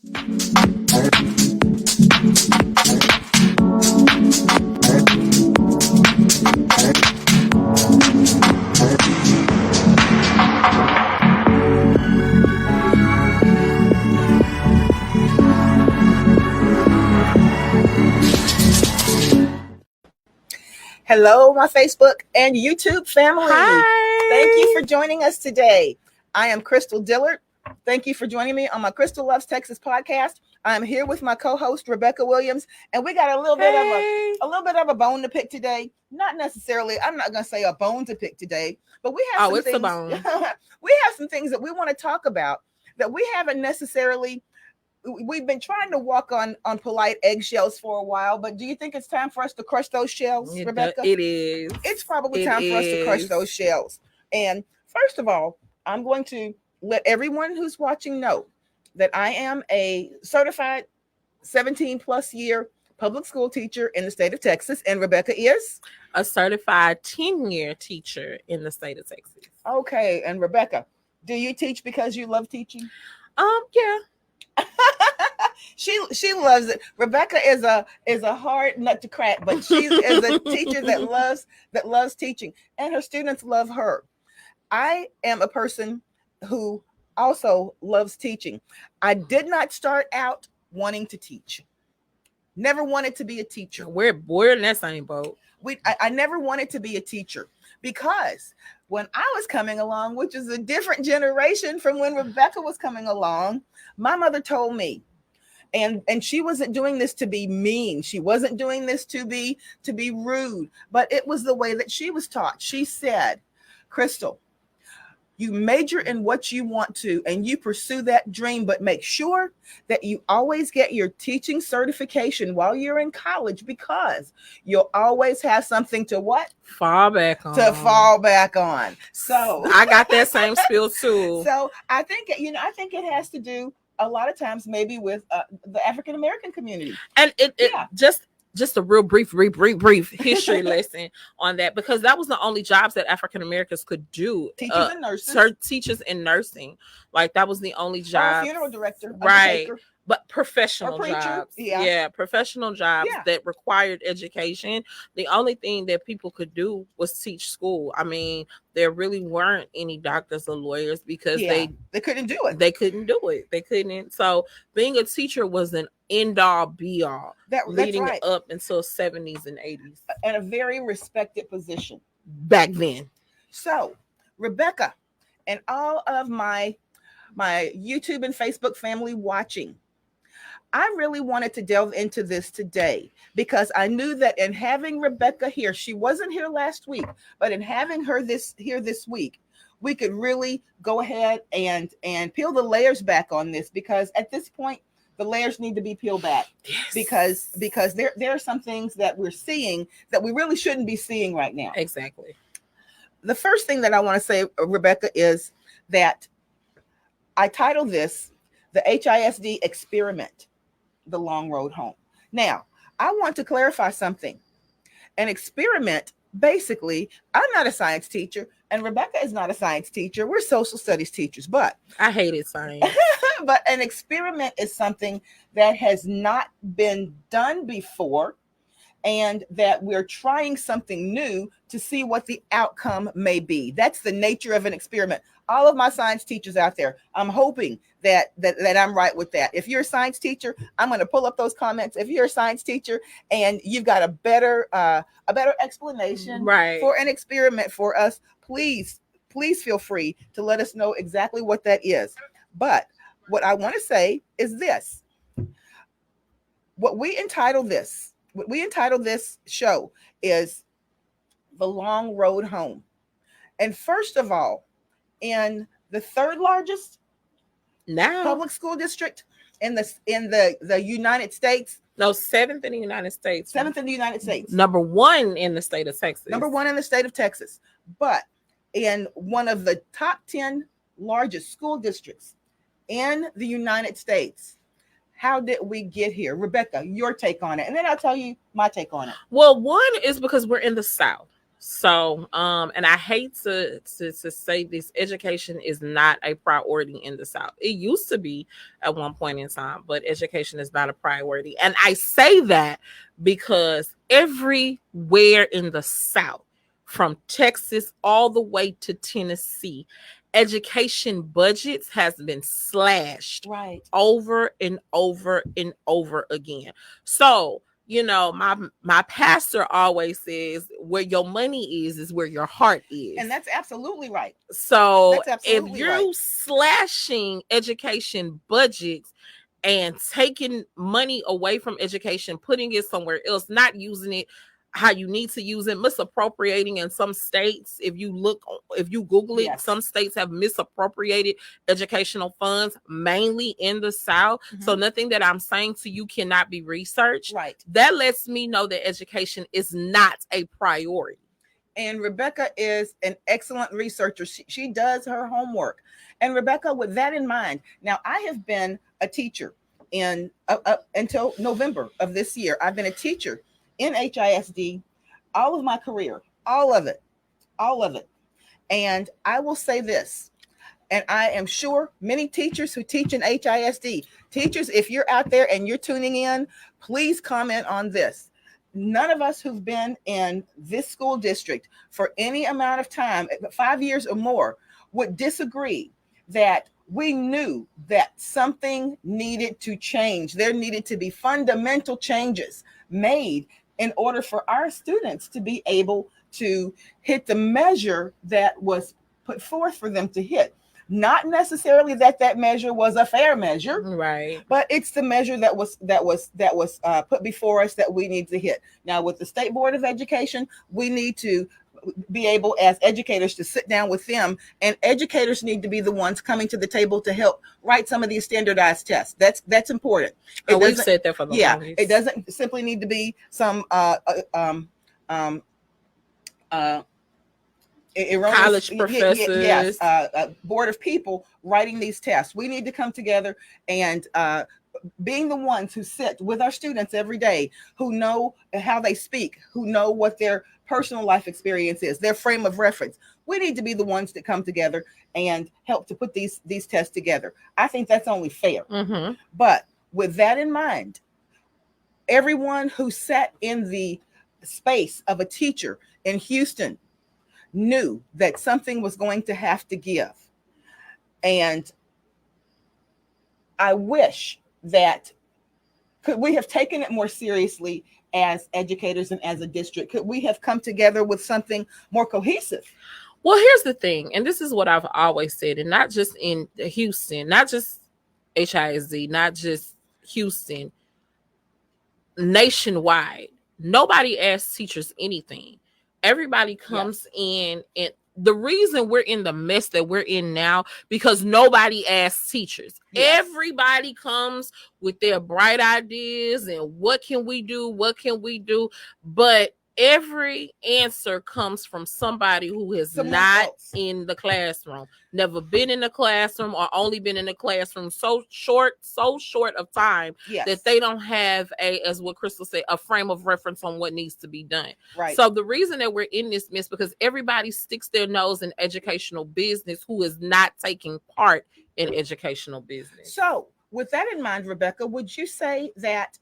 Hello, my Facebook and YouTube family. Thank you Hi. for joining us today. I am Crystal Dillard. Thank you for joining me on my Crystal Loves Texas podcast. I'm here with my co-host Rebecca Williams, and we got a little bit of a bone to pick today. Not necessarily, I'm not going to say a bone to pick today, but we have some things. A bone. We have some things that we want to talk about that we haven't necessarily. We've been trying to walk on polite eggshells for a while, but do you think it's time for us to crush those shells, Rebecca? It is. It's probably time for us to crush those shells. And first of all, I'm going to let everyone who's watching know that I am a certified 17 plus year public school teacher in the state of Texas, and Rebecca is a certified 10-year teacher in the state of Texas. Okay, and Rebecca, do you teach because you love teaching? Yeah. She loves it. Rebecca is a hard nut to crack, but she is a teacher that loves teaching, and her students love her. I am a person who also loves teaching. I did not start out wanting to teach. Never wanted to be a teacher. We're in that same boat. I never wanted to be a teacher because when I was coming along, which is a different generation from when Rebecca was coming along, my mother told me, and she wasn't doing this to be mean. She wasn't doing this to be rude, but it was the way that she was taught. She said, Crystal, you major in what you want to and you pursue that dream, but make sure that you always get your teaching certification while you're in college, because you'll always have something to what? Fall back on. So I got that same spiel too. So I think it has to do a lot of times maybe with the African American community. And it just a real brief history lesson on that, because that was the only jobs that African Americans could do. Teachers and nurses. Teachers in nursing. Like that was the only job. Funeral director. Right. But professional jobs. Yeah, professional jobs that required education. The only thing that people could do was teach school. I mean, there really weren't any doctors or lawyers because they couldn't do it. They couldn't. So being a teacher was an end all be all leading up until 70s and 80s. And a very respected position back then. So, Rebecca and all of my YouTube and Facebook family watching, I really wanted to delve into this today because I knew that in having Rebecca here, she wasn't here last week, but in having her this week, we could really go ahead and peel the layers back on this, because at this point, the layers need to be peeled back. Yes. because there are some things that we're seeing that we really shouldn't be seeing right now. Exactly. The first thing that I want to say, Rebecca, is that I titled this the HISD Experiment, the Long Road Home. Now, I want to clarify something. An experiment, basically, I'm not a science teacher, and Rebecca is not a science teacher. We're social studies teachers, but I hated science. But an experiment is something that has not been done before, and that we're trying something new to see what the outcome may be. That's the nature of an experiment. All of my science teachers out there, I'm hoping that I'm right with that. If you're a science teacher, I'm going to pull up those comments. If you're a science teacher and you've got a better explanation for an experiment for us, please feel free to let us know exactly what that is. But what I want to say is this: what we entitle this show is The Long Road Home. And first of all, in the third largest public school district in the United States. No, seventh in the United States. Number one in the state of Texas. But in one of the top 10 largest school districts in the United States. How did we get here? Rebecca, your take on it. And then I'll tell you my take on it. Well, one is because we're in the South. So, and I hate to say this, education is not a priority in the South. It used to be at one point in time, but education is not a priority. And I say that because everywhere in the South, from Texas all the way to Tennessee, education budgets has been slashed Right. over and over and over again. So, you know, my pastor always says, where your money is where your heart is. And that's absolutely right. So That's absolutely if you're slashing education budgets and taking money away from education, putting it somewhere else, not using it how you need to use it, misappropriating in some states. If you Google it, Yes. some states have misappropriated educational funds, mainly in the South. So nothing that I'm saying to you cannot be researched. Right. That lets me know that education is not a priority. And Rebecca is an excellent researcher. She does her homework. And Rebecca, with that in mind, now I have been a teacher in until November of this year. I've been a teacher in HISD all of my career, all of it. And I will say this, and I am sure many teachers who teach in HISD, teachers, if you're out there and you're tuning in, please comment on this. None of us who've been in this school district for any amount of time, 5 years or more, would disagree that we knew that something needed to change. There needed to be fundamental changes made in order for our students to be able to hit the measure that was put forth for them to hit. Not necessarily that measure was a fair measure, right? But it's the measure that was put before us that we need to hit. Now, with the State Board of Education, we need to be able, as educators, to sit down with them, and educators need to be the ones coming to the table to help write some of these standardized tests. That's important. We've said that for the longest. It doesn't simply need to be some college professors, a board of people writing these tests. We need to come together and being the ones who sit with our students every day, who know how they speak, who know what their personal life experience is, their frame of reference. We need to be the ones that come together and help to put these tests together. I think that's only fair. But with that in mind, everyone who sat in the space of a teacher in Houston knew that something was going to have to give. And I wish that could we have taken it more seriously as educators and as a district? Could we have come together with something more cohesive? Well, here's the thing, and this is what I've always said, and not just in Houston, not just HISD, not just Houston, nationwide. Nobody asks teachers anything. Everybody comes in, and the reason we're in the mess that we're in now, because nobody asks teachers. Everybody comes with their bright ideas and what can we do? But every answer comes from somebody who has not in the classroom, never been in the classroom, or only been in the classroom so short of time that they don't have as what Crystal said, a frame of reference on what needs to be done. Right. So the reason that we're in this mess, because everybody sticks their nose in educational business who is not taking part in educational business. So with that in mind, Rebecca, would you say that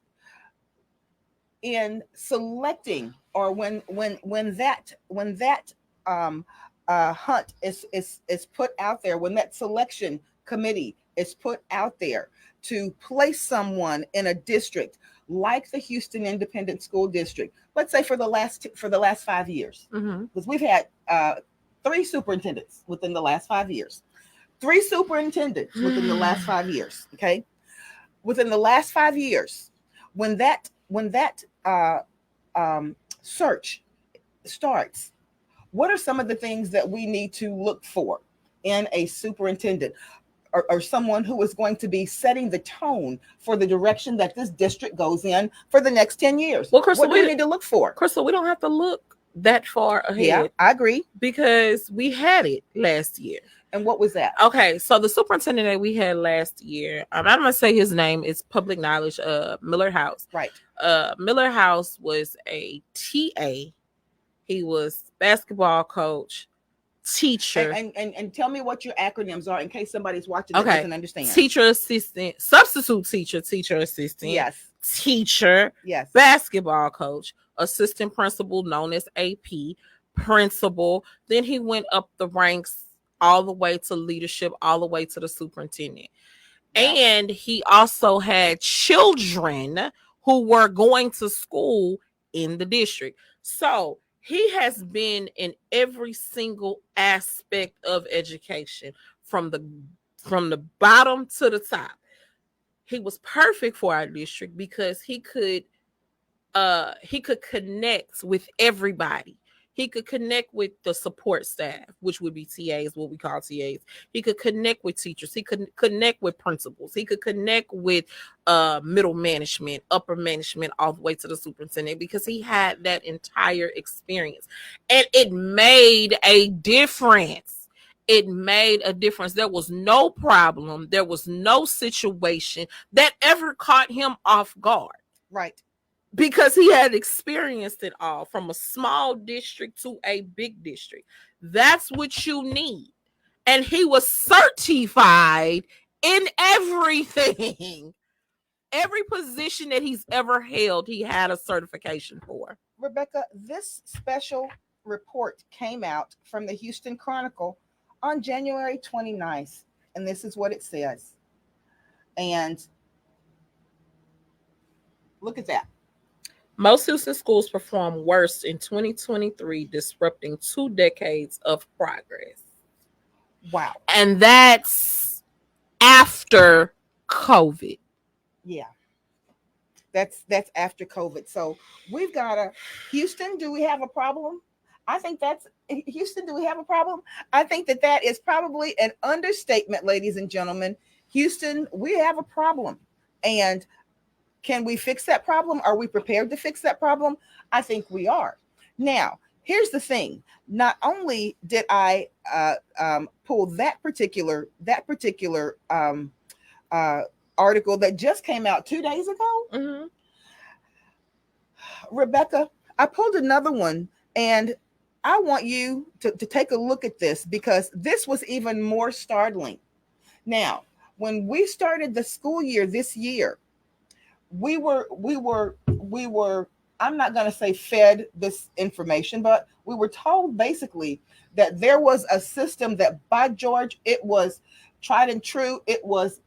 in selecting, or when that hunt is put out there, when that selection committee is put out there to place someone in a district like the Houston Independent School District, let's say for the last 5 years, because we've had 3 superintendents within the last 5 years. 3 superintendents within the last 5 years. Okay, within the last 5 years, when that search starts, what are some of the things that we need to look for in a superintendent or someone who is going to be setting the tone for the direction that this district goes in for the next 10 years? Well, Crystal, what do we need to look for? Crystal, we don't have to look that far ahead. Yeah, I agree. Because we had it last year. And what was that? Okay, so the superintendent that we had last year, I'm not going to say his name, it's public knowledge, Miller House. Right. Miller House was a TA He was basketball coach, teacher. And tell me what your acronyms are in case somebody's watching that Okay. doesn't understand. Teacher assistant, substitute teacher, teacher assistant, Yes. teacher, Yes. basketball coach, assistant principal known as AP, principal. Then he went up the ranks all the way to leadership, all the way to the superintendent. Wow. And he also had children who were going to school in the district. So he has been in every single aspect of education from the bottom to the top. He was perfect for our district because he could connect with everybody. He could connect with the support staff, which would be TAs, what we call TAs. He could connect with teachers. He could connect with principals. He could connect with middle management, upper management, all the way to the superintendent because he had that entire experience. And it made a difference. It made a difference. There was no problem. There was no situation that ever caught him off guard. Right. Because he had experienced it all from a small district to a big district. That's what you need. And he was certified in everything. Every position that he's ever held, he had a certification for. Rebecca, this special report came out from the Houston Chronicle on January 29th. And this is what it says. And look at that. Most Houston schools performed worst in 2023, disrupting 2 decades of progress. Wow. And that's after COVID. Yeah. That's after COVID. So we've got Houston, do we have a problem? I think that's Houston, do we have a problem? I think that is probably an understatement, ladies and gentlemen. Houston, we have a problem. And can we fix that problem? Are we prepared to fix that problem? I think we are. Now, here's the thing. Not only did I pull that particular article that just came out 2 days ago, Mm-hmm. Rebecca, I pulled another one, and I want you to take a look at this because this was even more startling. Now, when we started the school year this year, we were I'm not going to say fed this information, but we were told basically that there was a system that, by George, it was tried and true. It was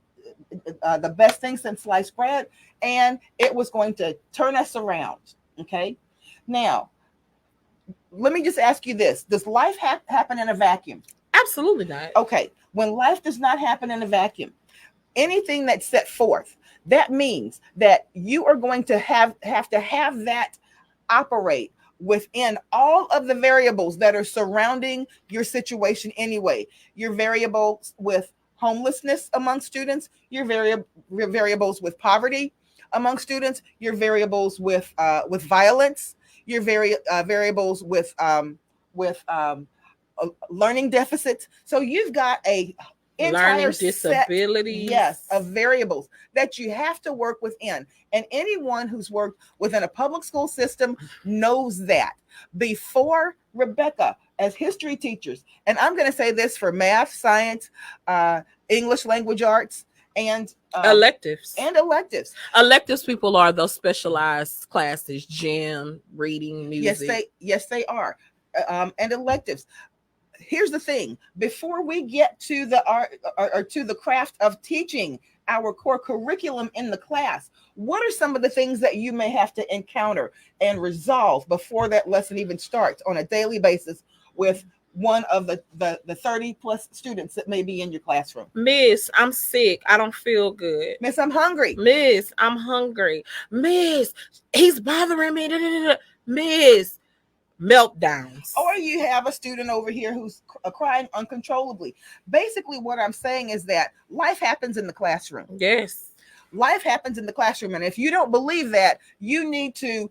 the best thing since sliced bread, and it was going to turn us around. Okay. Now, let me just ask you this. Does life happen in a vacuum? Absolutely not. Okay. When life does not happen in a vacuum, anything that's set forth, that means that you are going to have that operate within all of the variables that are surrounding your situation anyway. Your variables with homelessness among students, your variables with poverty among students, your variables with violence, your variables with learning deficits. So you've got a entire learning disabilities, yes, of variables that you have to work within. And anyone who's worked within a public school system knows that. Before, Rebecca, as history teachers, and I'm going to say this for math, science, English language arts, and electives. Electives people are those specialized classes, gym, reading, music. Yes, they are. And electives. Here's the thing. Before we get to the art or to the craft of teaching our core curriculum in the class, what are some of the things that you may have to encounter and resolve before that lesson even starts on a daily basis with one of the 30 plus students that may be in your classroom? Miss, I'm sick. I don't feel good. Miss, I'm hungry. Miss, I'm hungry. Miss, he's bothering me. Miss, meltdowns. Or you have a student over here who's crying uncontrollably. Basically, what I'm saying is that life happens in the classroom. Yes. Life happens in the classroom. And if you don't believe that, you need to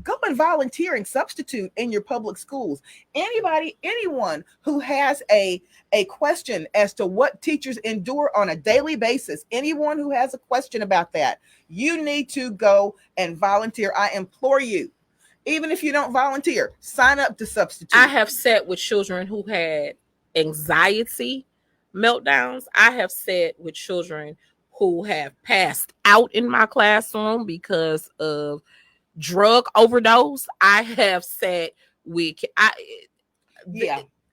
go and volunteer and substitute in your public schools. Anyone who has a question as to what teachers endure on a daily basis, anyone who has a question about that, you need to go and volunteer. I implore you. Even if you don't volunteer, sign up to substitute. I have sat with children who had anxiety meltdowns. I have sat with children who have passed out in my classroom because of drug overdose. I have sat with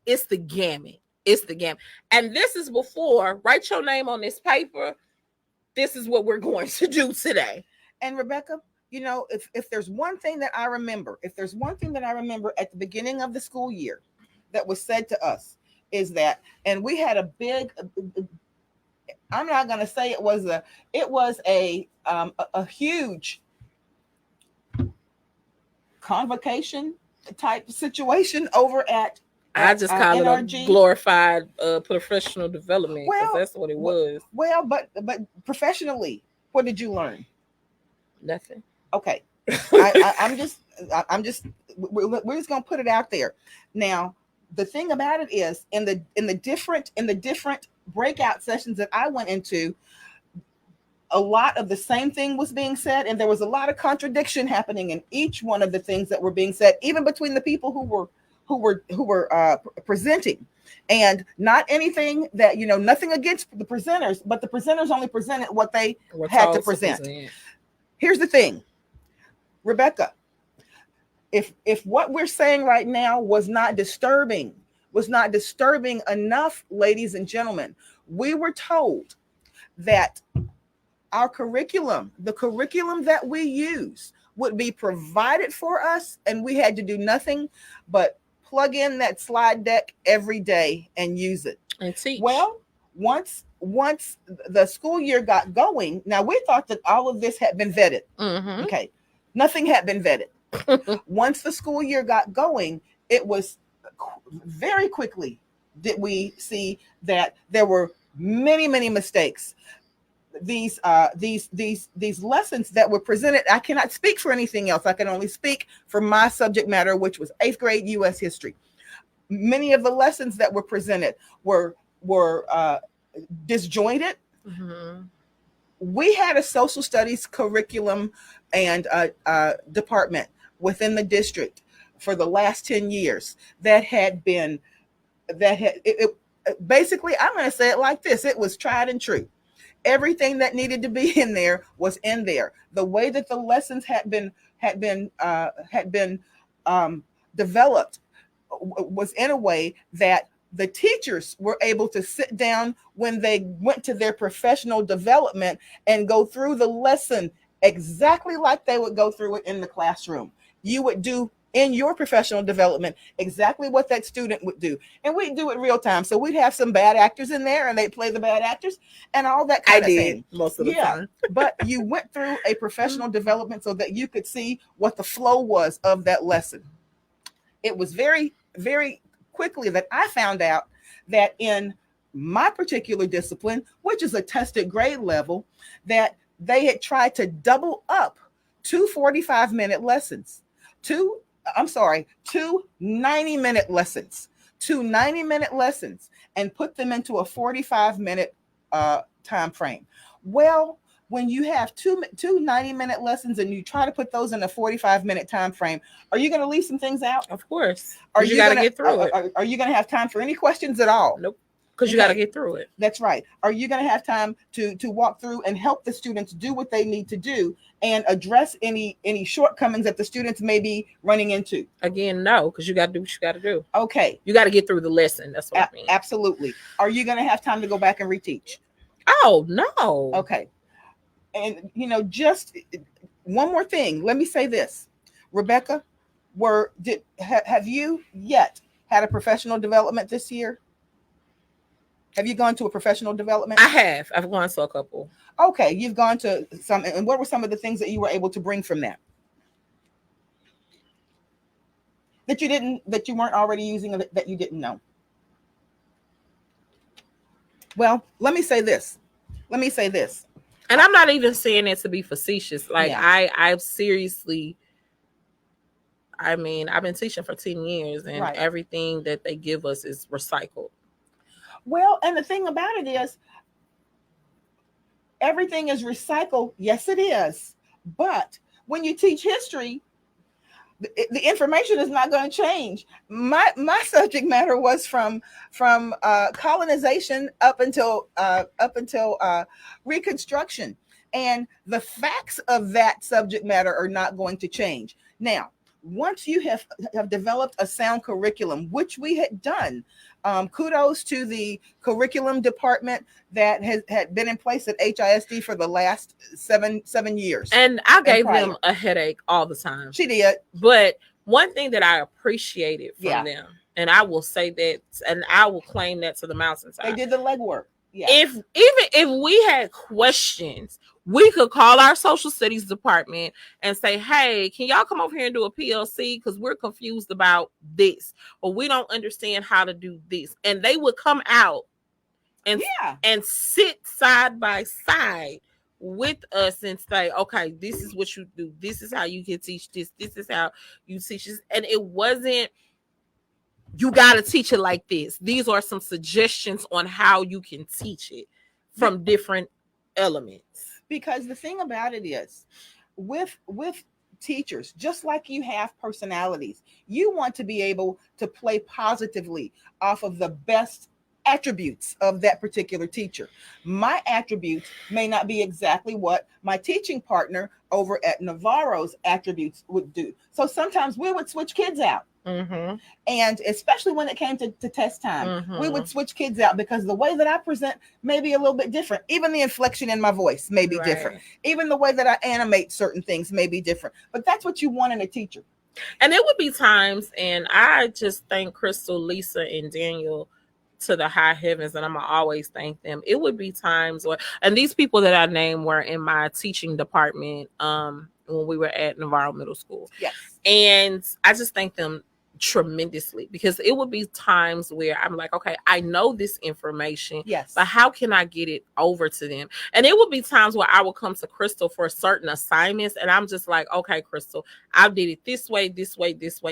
it's the gamut. It's the gamut. And this is before, write your name on this paper. This is what we're going to do today. And Rebecca, you know, if there's one thing that I remember, at the beginning of the school year that was said to us is that, and we had a big, I'm not going to say it was a huge convocation type situation over at I just call it a glorified professional development, because that's what it was. Well, but professionally, what did you learn? Nothing. Okay. I'm just we're just gonna put it out there. Now, the thing about it is, in the different breakout sessions that I went into, a lot of the same thing was being said, and there was a lot of contradiction happening in each one of the things that were being said, even between the people who were presenting. And not anything that, you know, nothing against the presenters, but the presenters only presented what they had to present. Here's the thing, Rebecca, if what we're saying right now was not disturbing enough, ladies and gentlemen, we were told that our curriculum, the curriculum that we use, would be provided for us, and we had to do nothing but plug in that slide deck every day and use it and teach. Well, once the school year got going, now we thought that all of this had been vetted. Mm-hmm. Okay, nothing had been vetted. Once the school year got going, it was very quickly did we see that there were many mistakes. These lessons that were presented, I cannot speak for anything else. I can only speak for my subject matter, which was 8th grade U.S. history. Many of the lessons that were presented were disjointed. Mm-hmm. We had a social studies curriculum and department within the district for the last 10 years basically, I'm going to say it like this: it was tried and true. Everything that needed to be in there was in there. The way that the lessons had been developed was in a way that the teachers were able to sit down when they went to their professional development and go through the lesson exactly like they would go through it in the classroom. You would do in your professional development exactly what that student would do, and we'd do it real time. So we'd have some bad actors in there, and they'd play the bad actors and all that kind of thing. Most of the time. But you went through a professional development so that you could see what the flow was of that lesson. It was very, very quickly that I found out that in my particular discipline, which is a tested grade level, that they had tried to double up 2 45-minute lessons, two 90-minute lessons, 2 90-minute lessons, and put them into a 45-minute time frame. Well, when you have two 90-minute lessons and you try to put those in a 45-minute time frame, are you going to leave some things out? Of course. You got to get through it. Are you going to have time for any questions at all? Nope. Because you got to get through it. That's right. Are you going to have time to walk through and help the students do what they need to do and address any shortcomings that the students may be running into? Again, no, because you got to do what you got to do. Okay. You got to get through the lesson. That's what I mean. Absolutely. Are you going to have time to go back and reteach? Oh, no. Okay. And, just one more thing. Let me say this. Rebecca, have you yet had a professional development this year? Have you gone to a professional development? I have. I've gone to a couple. Okay, you've gone to some. And what were some of the things that you were able to bring from that? That you weren't already using, or that you didn't know? Well, let me say this. And I'm not even saying it to be facetious. Like, yeah. I seriously, I've been teaching for 10 years, and right. Everything that they give us is recycled. Well, and the thing about it is, everything is recycled. Yes, it is. But when you teach history, the information is not going to change. My subject matter was from colonization up until Reconstruction, and the facts of that subject matter are not going to change. Now, once you have developed a sound curriculum, which we had done, kudos to the curriculum department that had been in place at HISD for the last seven years. And I gave them a headache all the time. She did. But one thing that I appreciated from Yeah. them, and I will say that, and I will claim that to the mountainside. They did the legwork. Yeah. If we had questions, we could call our social studies department and say, hey, can y'all come over here and do a PLC? Because we're confused about this, or we don't understand how to do this. And they would come out and sit side by side with us and say, okay, this is what you do. This is how you can teach this. This is how you teach this. And it wasn't, you got to teach it like this. These are some suggestions on how you can teach it from different elements. Because the thing about it is, with teachers, just like you have personalities, you want to be able to play positively off of the best attributes of that particular teacher. My attributes may not be exactly what my teaching partner over at Navarro's attributes would do. So sometimes we would switch kids out. Mm-hmm. And especially when it came to test time, we would switch kids out because the way that I present may be a little bit different. Even the inflection in my voice may be different. Even the way that I animate certain things may be different. But that's what you want in a teacher. And it would be times, and I just thank Crystal, Lisa, and Daniel to the high heavens, and I'm gonna always thank them. It would be times where, and these people that I named were in my teaching department when we were at Navarro Middle School. Yes. And I just thank them tremendously, because it would be times where I'm like, okay, I know this information, yes, but how can I get it over to them? And it would be times where I would come to Crystal for certain assignments, and I'm just like, okay, Crystal, I did it this way,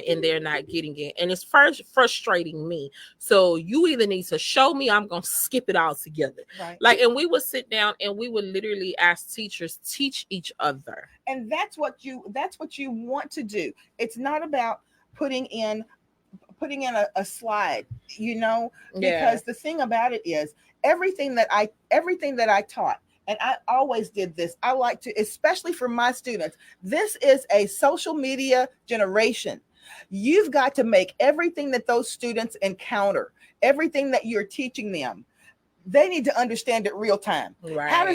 and they're not getting it, and it's frustrating me. So you either need to show me, I'm gonna skip it all together. Right. Like, and we would sit down and we would literally ask teachers, teach each other. And that's what you want to do. It's not about putting in a slide, because the thing about it is everything that I taught, and I always did this, I like to, especially for my students, this is a social media generation. You've got to make everything that those students encounter, everything that you're teaching them, they need to understand it real time. Right. How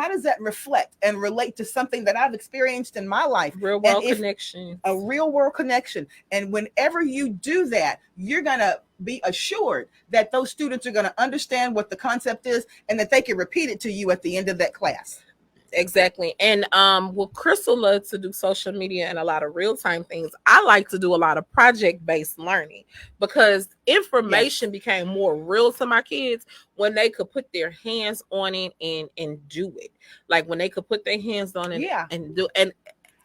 does that reflect and relate to something that I've experienced in my life? Real world connection. A real world connection. And whenever you do that, you're going to be assured that those students are going to understand what the concept is and that they can repeat it to you at the end of that class. Exactly. And well, Crystal loves to do social media and a lot of real-time things. I like to do a lot of project-based learning, because information became more real to my kids when they could put their hands on it and do it. Like when they could put their hands on it and do. And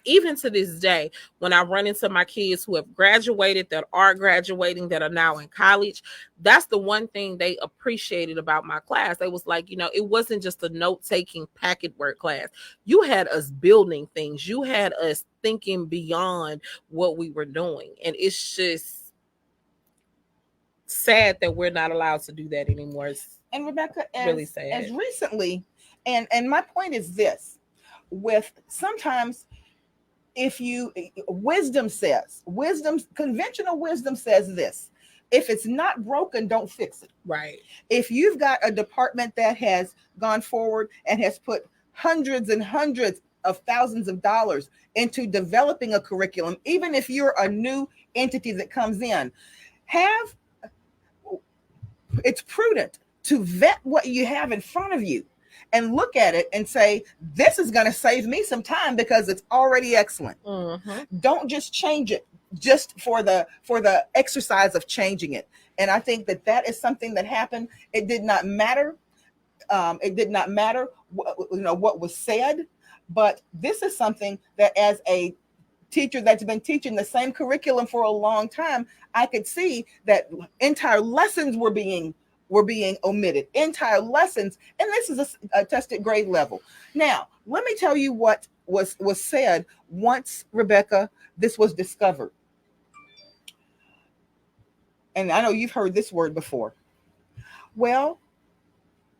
even to this day, when I run into my kids who have graduated, that are graduating, that are now in college, that's the one thing they appreciated about my class. They was like, it wasn't just a note-taking packet work class. You had us building things. You had us thinking beyond what we were doing. And it's just sad that we're not allowed to do that anymore. And Rebecca, really sad. As recently, and my point is this, with sometimes, conventional wisdom says this: if it's not broken, don't fix it. Right. If you've got a department that has gone forward and has put hundreds and hundreds of thousands of dollars into developing a curriculum, even if you're a new entity that comes in, it's prudent to vet what you have in front of you and look at it and say, this is going to save me some time because it's already excellent. Mm-hmm. Don't just change it just for the exercise of changing it. And I think that is something that happened. It did not matter. What was said, but this is something that, as a teacher that's been teaching the same curriculum for a long time, I could see that entire lessons were being omitted, entire lessons. And this is a tested grade level. Now, let me tell you what was said once, Rebecca, this was discovered. And I know you've heard this word before. Well,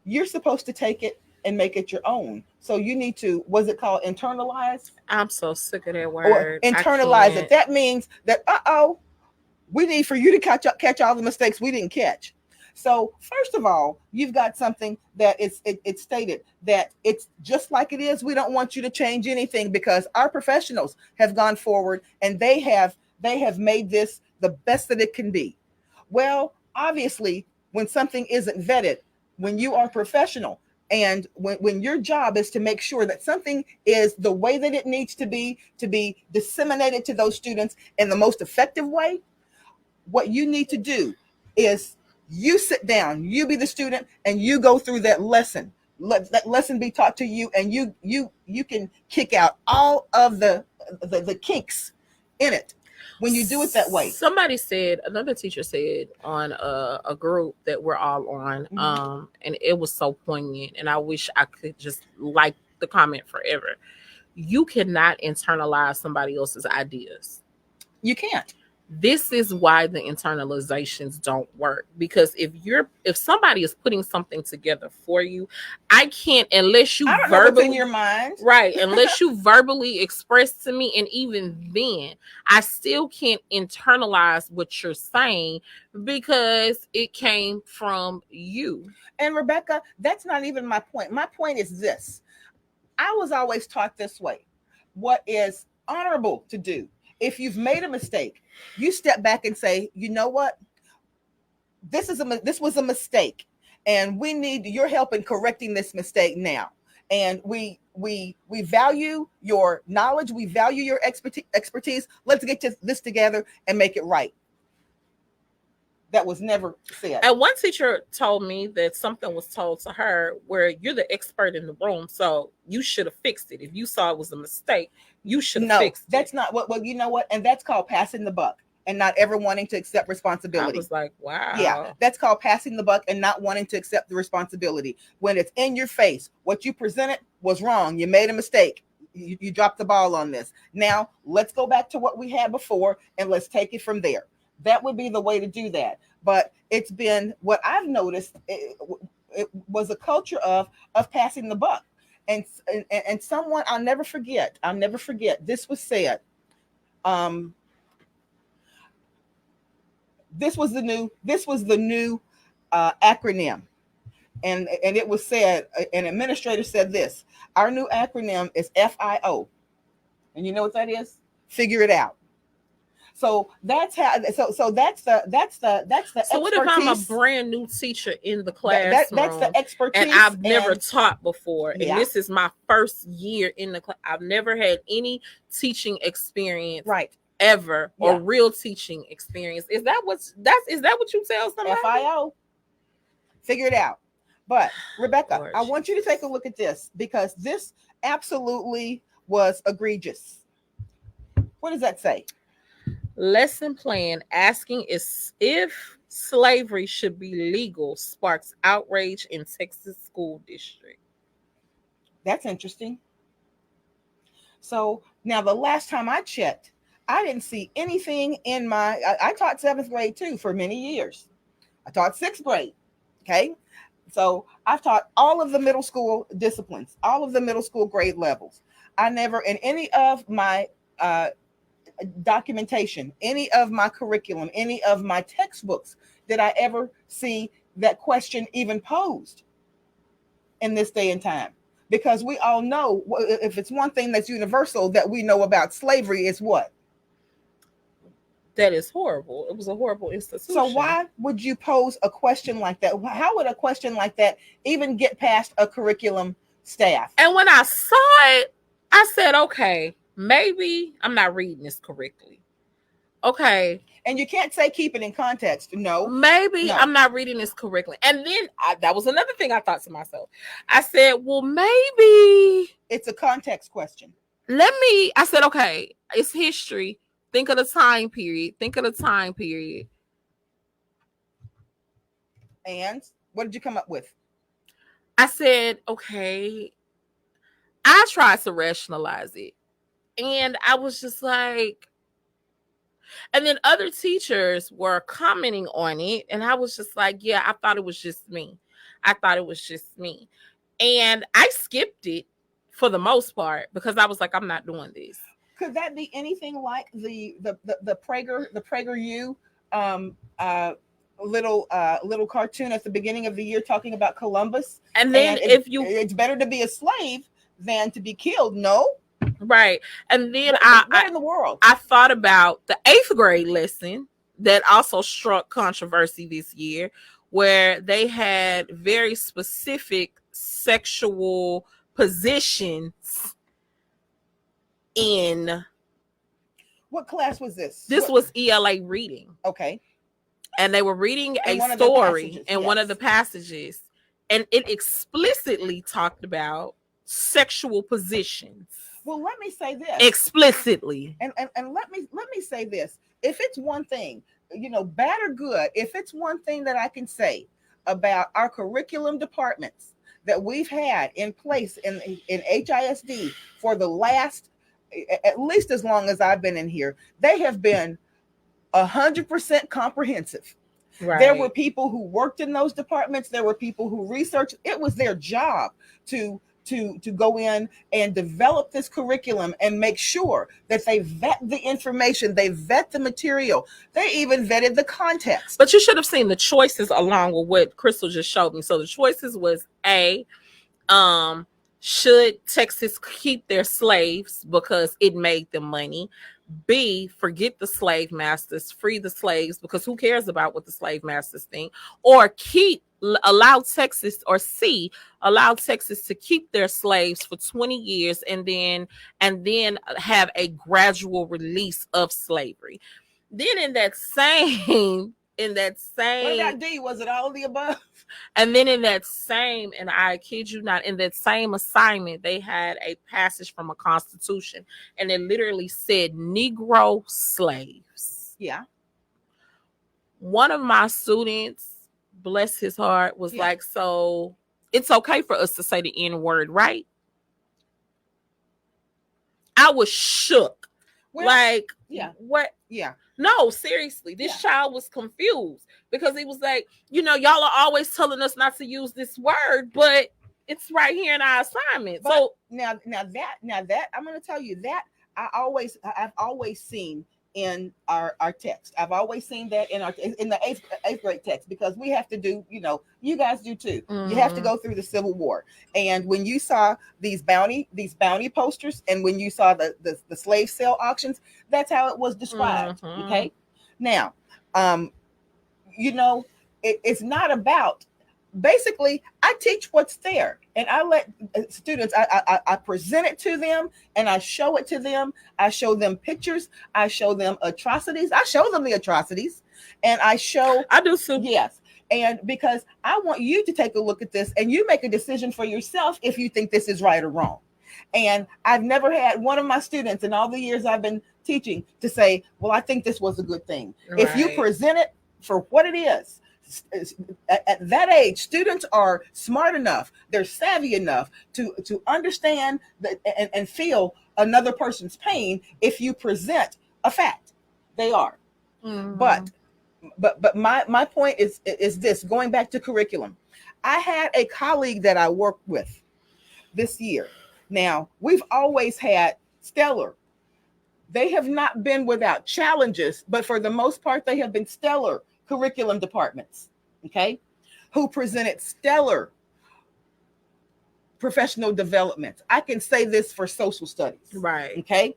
you're supposed to take it and make it your own. So you need to, was it called internalize? I'm so sick of that Or word. I internalize it. can't. That means that, we need for you to catch all the mistakes we didn't catch. So first of all, you've got something that it's stated that it's just like it is. We don't want you to change anything because our professionals have gone forward and they have made this the best that it can be. Well, obviously, when something isn't vetted, when you are professional, and when your job is to make sure that something is the way that it needs to be disseminated to those students in the most effective way, what you need to do is you sit down, you be the student, and you go through that lesson. Let that lesson be taught to you, and you can kick out all of the kinks in it when you do it that way. Somebody said, another teacher said on a group that we're all on, and it was so poignant, and I wish I could just like the comment forever. You cannot internalize somebody else's ideas. You can't. This is why the internalizations don't work, because if somebody is putting something together for you, I can't, unless you I don't know what's in your mind, right, unless you verbally express to me, and even then I still can't internalize what you're saying because it came from you. And Rebecca, that's not even my point. My point is this: I was always taught this way. What is honorable to do? If you've made a mistake, you step back and say, you know what? This was a mistake, and we need your help in correcting this mistake now. And we value your knowledge, we value your expertise. Let's get this together and make it right. That was never said. And one teacher told me that something was told to her where you're the expert in the room, so you should have fixed it. If you saw it was a mistake, you should have fixed it. That's not what. Well, you know what? And that's called passing the buck and not ever wanting to accept responsibility. I was like, wow. Yeah, that's called passing the buck and not wanting to accept the responsibility. When it's in your face, what you presented was wrong. You made a mistake. You dropped the ball on this. Now, let's go back to what we had before and let's take it from there. That would be the way to do that. But it's been, what I've noticed, it was a culture of passing the buck. And someone, I'll never forget, this was said. This was the new acronym. And it was said, an administrator said this: our new acronym is FIO. And you know what that is? Figure it out. So that's how. So that's the. So what if I'm a brand new teacher in the classroom? That's the expertise, and I've never taught before, and yeah. This is my first year in the class. I've never had any teaching experience, right? Ever, or real teaching experience. Is that what you tell somebody? FIO. Figure it out. But Rebecca, I want you to take a look at this, because this absolutely was egregious. What does that say? Lesson plan asking if slavery should be legal sparks outrage in Texas school district. That's interesting. So now, the last time I checked, I didn't see anything in I taught 7th grade too for many years. I taught 6th grade. Okay. So I've taught all of the middle school disciplines, all of the middle school grade levels. I never, in any of my documentation, any of my curriculum, any of my textbooks, did I ever see that question even posed in this day and time. Because we all know, if it's one thing that's universal that we know about slavery, is what? That is horrible. It was a horrible institution. So why would you pose a question like that? How would a question like that even get past a curriculum staff? And when I saw it, I said, okay, maybe I'm not reading this correctly. Okay. And you can't say keep it in context. No. Maybe I'm not reading this correctly. And then that was another thing I thought to myself. I said, well, maybe it's a context question. I said, okay, it's history. Think of the time period. And what did you come up with? I said, okay. I tried to rationalize it. And I was just like, And then other teachers were commenting on it, and I was just like, yeah, I thought it was just me. I thought it was just me. And I skipped it for the most part because I was like, I'm not doing this. Could that be anything like the PragerU little cartoon at the beginning of the year talking about Columbus? And then it's better to be a slave than to be killed. No, right. And then what in the world? I thought about the 8th grade lesson that also struck controversy this year, where they had very specific sexual positions in. What class was this? This was ELA reading. Okay. And they were reading a story in one of the passages, and it explicitly talked about sexual positions. Well, let me say this explicitly, and let me say this. If it's one thing, bad or good, if it's one thing that I can say about our curriculum departments that we've had in place in HISD for the last, at least as long as I've been in here, they have been 100% comprehensive. Right. There were people who worked in those departments. There were people who researched. It was their job to go in and develop this curriculum and make sure that they vet the information, they vet the material, they even vetted the context. But you should have seen the choices along with what Crystal just showed me. So the choices was A, should Texas keep their slaves because it made them money? B, forget the slave masters, free the slaves because who cares about what the slave masters think? Or allow Texas, or C, allow Texas to keep their slaves for 20 years and then have a gradual release of slavery. Then in that same what about D? Was it all of the above? And then in that same, and I kid you not, in that same assignment, they had a passage from a constitution, and it literally said Negro slaves. Yeah. One of my students, bless his heart, was like, so it's okay for us to say the N-word, right? I was shook. Well, like, what? Yeah. No, seriously, this child was confused because he was like, y'all are always telling us not to use this word, but it's right here in our assignment. But so now that I'm going to tell you that I've always seen in our text. I've always seen that in the eighth grade text, because we have to do, you guys do too. Mm-hmm. You have to go through the Civil War. And when you saw these bounty posters, and when you saw the slave sale auctions, that's how it was described. Mm-hmm. Okay. Now, it's not about, basically, I teach what's there, and I let students, I present it to them, and I show it to them. I show them pictures. I show them atrocities. I show them the atrocities, and I do too. Yes. And because I want you to take a look at this and you make a decision for yourself if you think this is right or wrong. And I've never had one of my students in all the years I've been teaching to say, well, I think this was a good thing. Right. If you present it for what it is, at that age, students are smart enough, they're savvy enough to understand that and feel another person's pain if you present a fact. They are. Mm-hmm. But my point is this, going back to curriculum. I had a colleague that I worked with this year. Now, we've always had stellar. They have not been without challenges, but for the most part, they have been stellar curriculum departments, okay, who presented stellar professional development. I can say this for social studies, right? Okay,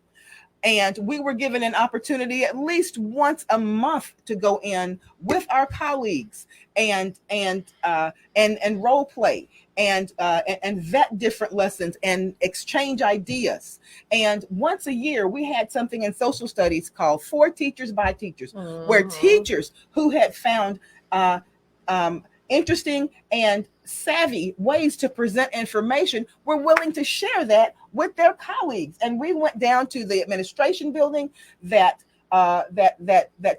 and we were given an opportunity at least once a month to go in with our colleagues and role play and vet different lessons and exchange ideas. And once a year, we had something in social studies called For Teachers by Teachers, mm-hmm. where teachers who had found interesting and savvy ways to present information were willing to share that with their colleagues. And we went down to the administration building that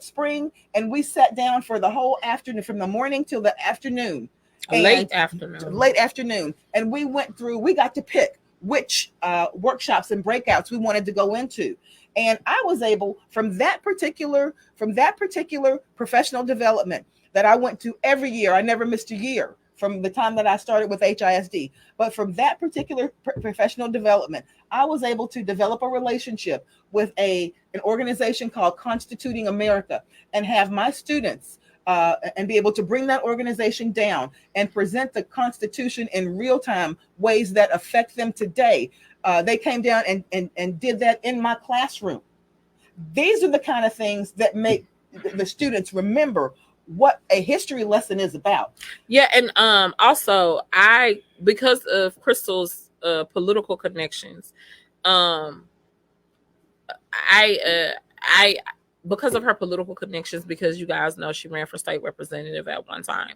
spring, and we sat down for the whole afternoon, from the morning till the afternoon. Late afternoon. And we went through, we got to pick which workshops and breakouts we wanted to go into. And I was able, from that particular professional development that I went to every year, I never missed a year from the time that I started with HISD. But from that particular professional development, I was able to develop a relationship with an organization called Constituting America, and have my students and be able to bring that organization down and present the Constitution in real time, ways that affect them today. They came down and did that in my classroom. These are the kind of things that make the students remember what a history lesson is about. Yeah, and also because of Crystal's political connections, I because of her political connections, because you guys know she ran for state representative at one time,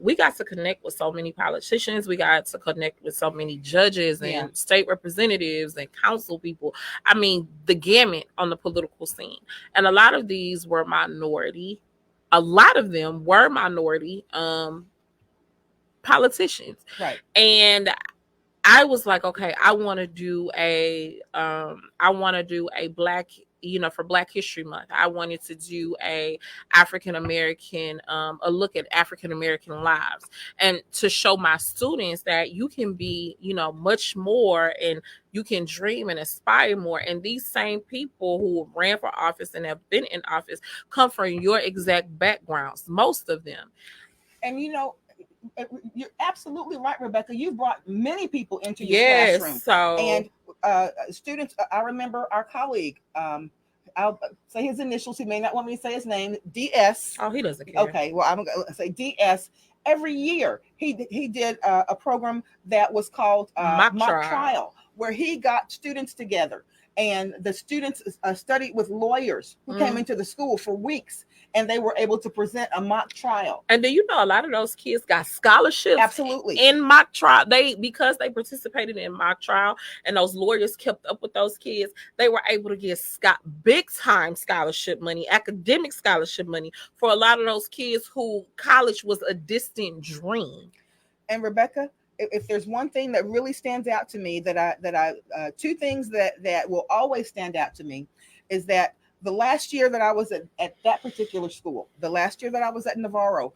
we got to connect with so many politicians. We got to connect with so many judges and state representatives and council people. I mean, the gamut on the political scene. And a lot of these were minority. A lot of them were minority politicians. Right. And I was like, okay, I want to do a Black, for Black History Month. I wanted to do a African American, a look at African American lives, and to show my students that you can be, much more, and you can dream and aspire more. And these same people who ran for office and have been in office come from your exact backgrounds, most of them. And you're absolutely right, Rebecca. You brought many people into your classroom. And students, I remember our colleague, I'll say his initials. He may not want me to say his name. DS. Oh, he doesn't care. Okay, well, I'm going to say DS. Every year, he did a program that was called Mock Trial, where he got students together. And the students studied with lawyers who came into the school for weeks, and they were able to present a mock trial. And do you know a lot of those kids got scholarships? Absolutely. In mock trial. Because they participated in mock trial, and those lawyers kept up with those kids, they were able to get big time scholarship money, academic scholarship money, for a lot of those kids who college was a distant dream. And Rebecca, if there's one thing that really stands out to me, two things that will always stand out to me, is that the last year that I was at that particular school, the last year that I was at Navarro,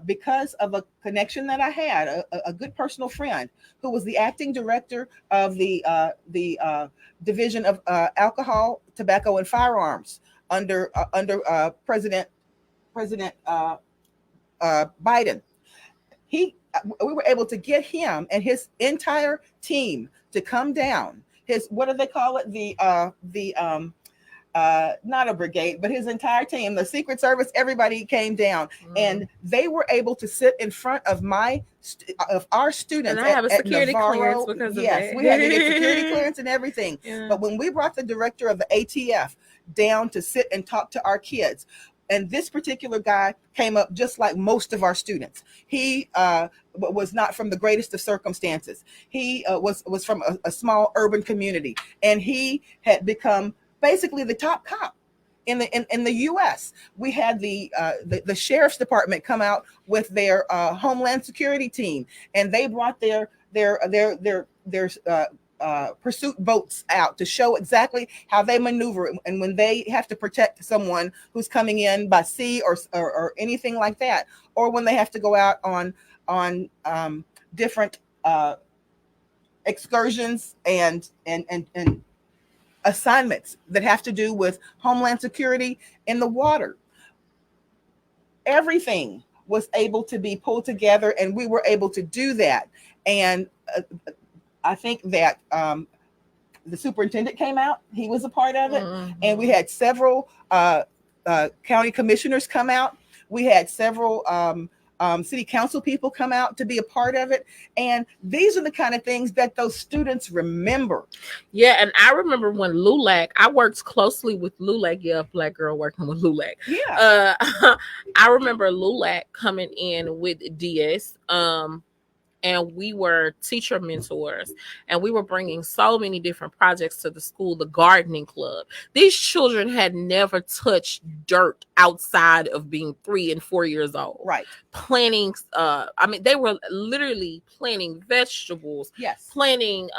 because of a connection that I had, a good personal friend who was the acting director of the Division of Alcohol, Tobacco, and Firearms under President Biden. We were able to get him and his entire team to come down. What do they call it? Not a brigade, but his entire team, the Secret Service, everybody came down, and they were able to sit in front of our students. And I have a security clearance because of that. We had to get security clearance and everything. Yeah. But when we brought the director of the ATF down to sit and talk to our kids, and this particular guy came up just like most of our students. He was not from the greatest of circumstances. He was from a small urban community, and he had become basically the top cop in the U.S. We had the sheriff's department come out with their Homeland Security team, and they brought their pursuit boats out to show exactly how they maneuver, and when they have to protect someone who's coming in by sea or anything like that, or when they have to go out on different excursions and assignments that have to do with Homeland Security in the water. Everything was able to be pulled together, and we were able to do that. And I think that the superintendent came out. He was a part of it. Mm-hmm. And we had several county commissioners come out. We had several city council people come out to be a part of it. And these are the kind of things that those students remember. Yeah, and I remember when LULAC, I worked closely with LULAC. Yeah, Black girl working with LULAC. Yeah. I remember LULAC coming in with DS. and we were teacher mentors, and we were bringing so many different projects to the school. The gardening club, these children had never touched dirt outside of being 3 and 4 years old. Right. Planting, I mean, they were literally planting vegetables, Yes. planting,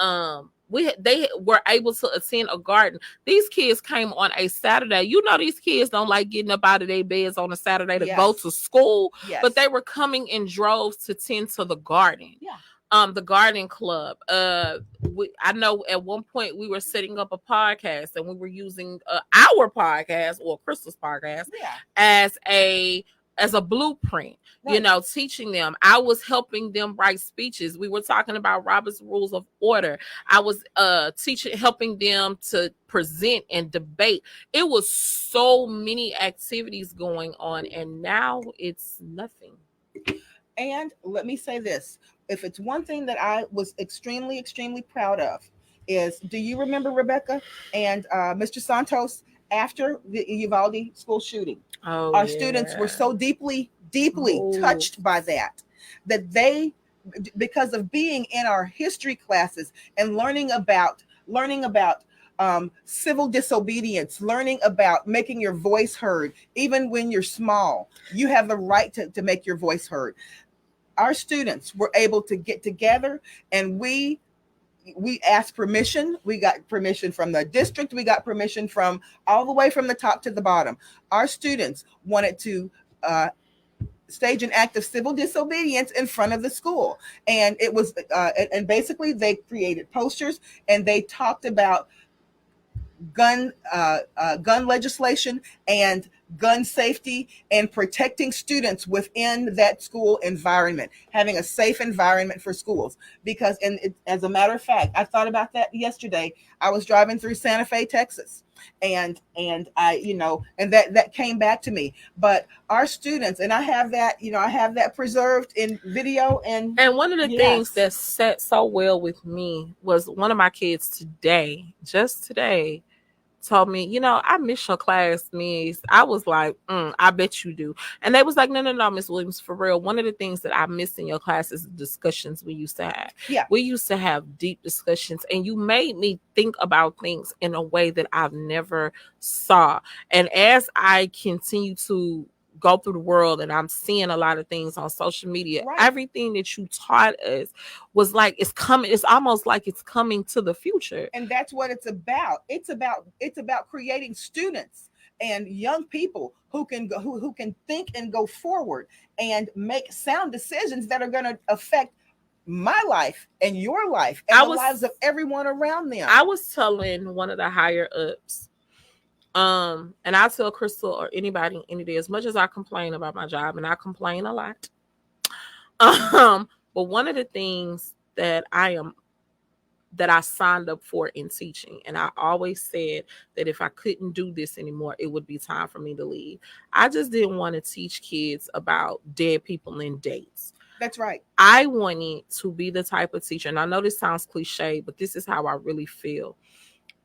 they were able to attend a garden. These kids came on a Saturday. You know, these kids don't like getting up out of their beds on a Saturday to go to school, Yes. but they were coming in droves to tend to the garden. Yeah. The garden club. I know at one point we were setting up a podcast, and we were using our podcast, or Crystal's podcast, as a blueprint, right. Teaching them. I was helping them write speeches. We were talking about Robert's Rules of Order. I was helping them to present and debate. It was so many activities going on, and now it's nothing. And let me say this. If it's one thing that I was extremely, extremely proud of is, do you remember, Rebecca and Mr. Santos, after the Uvalde school shooting? Our students were so deeply touched by that they, because of being in our history classes and learning about civil disobedience, learning about making your voice heard. Even when you're small, you have the right to make your voice heard. Our students were able to get together, and we asked permission. We got permission from the district. We got permission from all the way from the top to the bottom. Our students wanted to stage an act of civil disobedience in front of the school. And it was, and basically they created posters, and they talked about gun legislation and gun safety and protecting students within that school environment, having a safe environment for schools. Because, as a matter of fact, I thought about that yesterday. I was driving through Santa Fe, Texas, and I, and that came back to me. But our students, and I have that preserved in video. And one of the things that set so well with me was one of my kids just today, told me, I miss your class, Miss. I was like, I bet you do. And they was like, no, Miss Williams, for real. One of the things that I miss in your class is the discussions we used to have. Yeah. We used to have deep discussions, and you made me think about things in a way that I've never saw. And as I continue to go through the world, and I'm seeing a lot of things on social media, right. Everything that you taught us was like, it's coming. It's almost like it's coming to the future. And that's what it's about. It's about creating students and young people who can go, who can think and go forward and make sound decisions that are going to affect my life and your life and the lives of everyone around them. I was telling one of the higher ups, and I tell Crystal or anybody any day, as much as I complain about my job, and I complain a lot, but one of the things that I signed up for in teaching, and I always said that if I couldn't do this anymore, it would be time for me to leave. I just didn't want to teach kids about dead people and dates. That's right. I wanted to be the type of teacher, and I know this sounds cliche, but this is how I really feel.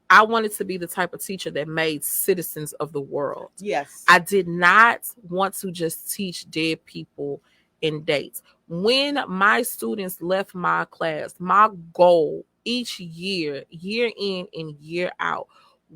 I wanted to be the type of teacher that made citizens of the world. Yes. I did not want to just teach dead people and dates. When my students left my class, my goal each year in and year out,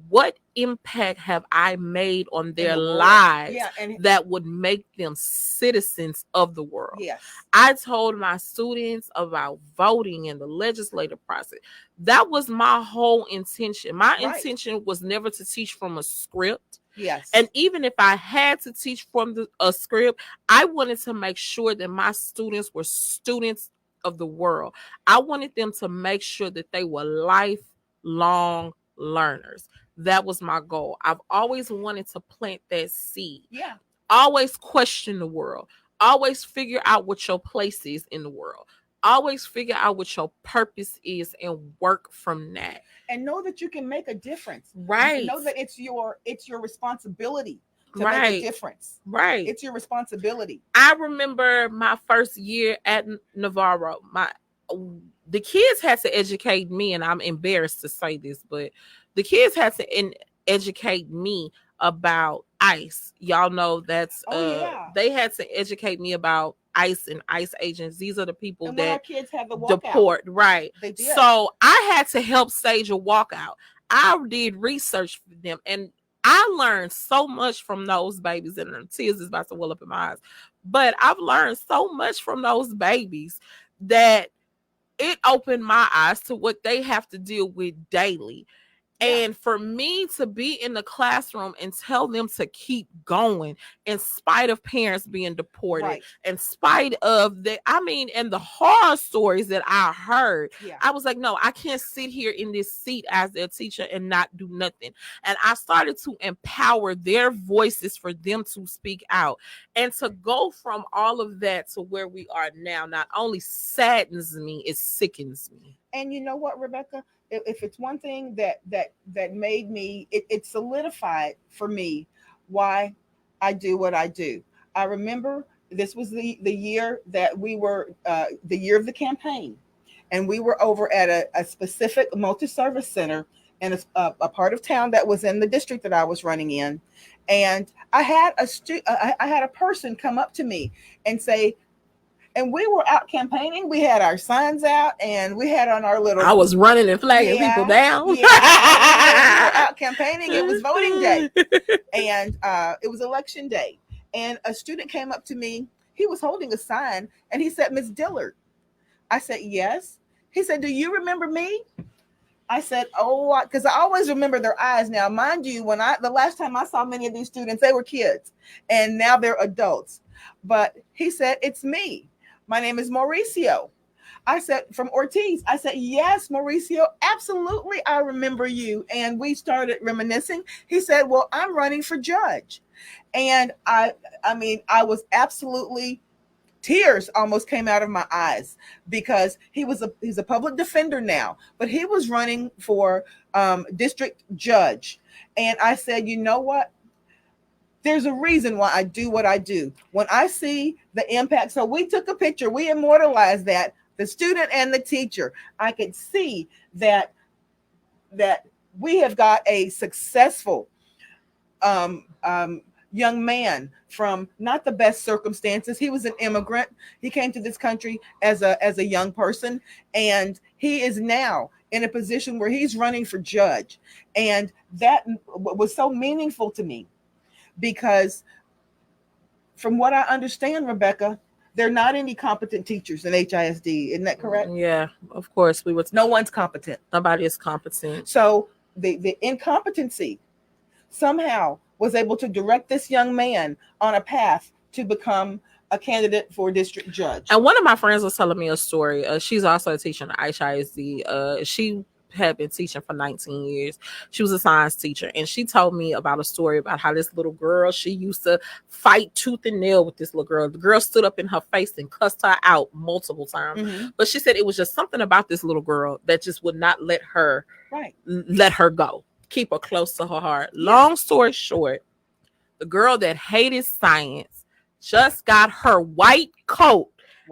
what impact have I made on their lives that would make them citizens of the world? Yes. I told my students about voting in the legislative process. That was my whole intention. My intention was never to teach from a script. Yes. And even if I had to teach from a script, I wanted to make sure that my students were students of the world. I wanted them to make sure that they were lifelong learners. That was my goal. I've always wanted to plant that seed. Yeah. Always question the world. Always figure out what your place is in the world. Always figure out what your purpose is and work from that. And know that you can make a difference. Right. Know that it's your responsibility to make a difference. Right. It's your responsibility. I remember my first year at Navarro. The kids had to educate me, and I'm embarrassed to say this, but the kids had to educate me about ICE. Y'all know that's they had to educate me about ICE and ICE agents. These are the people And when our that kids have the walkout, deport, right? they did. So I had to help stage a walkout. I did research for them, and I learned so much from those babies, and the tears is about to well up in my eyes. But I've learned so much from those babies that it opened my eyes to what they have to deal with daily. And for me to be in the classroom and tell them to keep going in spite of parents being deported, Right. in spite of the, I mean, and the horror stories that I heard, I was like, no, I can't sit here in this seat as their teacher and not do nothing. And I started to empower their voices for them to speak out. And to go from all of that to where we are now not only saddens me, it sickens me. And you know what, Rebecca? If it's one thing that made me, it solidified for me why I do what I do. I remember this was the year that we were the year of the campaign, and we were over at a specific multi-service center in a part of town that was in the district that I was running in, and I had a person come up to me and say, and we were out campaigning. We had our signs out, and we had on our little. I was running and flagging people down. Yeah, we were out campaigning. It was voting day, and it was election day. And a student came up to me. He was holding a sign, and he said, "Miss Dillard." I said, "Yes." He said, "Do you remember me?" I said, "Oh," because I always remember their eyes. Now, mind you, the last time I saw many of these students, they were kids, and now they're adults. But he said, "It's me. My name is Mauricio." I said, "From Ortiz." I said, "Yes, Mauricio, absolutely. I remember you." And we started reminiscing. He said, "Well, I'm running for judge." And I mean, I was absolutely, tears almost came out of my eyes, because he's a public defender now, but he was running for district judge. And I said, you know what? There's a reason why I do what I do. When I see the impact, so we took a picture, we immortalized that, the student and the teacher. I could see that we have got a successful young man from not the best circumstances. He was an immigrant. He came to this country as a young person, and he is now in a position where he's running for judge. And that was so meaningful to me, because from what I understand, Rebecca, there are not any competent teachers in HISD. Isn't that correct? Yeah, of course. No one's competent. Nobody is competent. So the incompetency somehow was able to direct this young man on a path to become a candidate for district judge. And one of my friends was telling me a story. She's also a teacher in HISD. She had been teaching for 19 years. She was a science teacher, and she told me about a story about how this little girl, she used to fight tooth and nail with this little girl. The girl stood up in her face and cussed her out multiple times. Mm-hmm. But she said it was just something about this little girl that just would not let her go, keep her close to her heart. Yeah. Long story short, the girl that hated science just got her white coat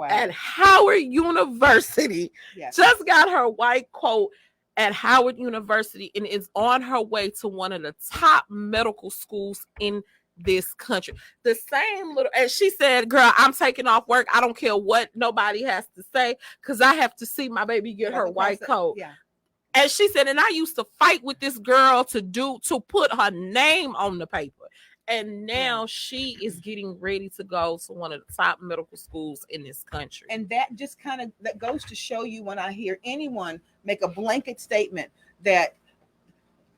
at Howard University. Yes. Just got her white coat at Howard University, and is on her way to one of the top medical schools in this country. The same little, and she said, "Girl, I'm taking off work. I don't care what nobody has to say, because I have to see my baby get her white coat." Yeah. And she said, and I used to fight with this girl to put her name on the paper. And now she is getting ready to go to one of the top medical schools in this country. And that just that goes to show you, when I hear anyone make a blanket statement that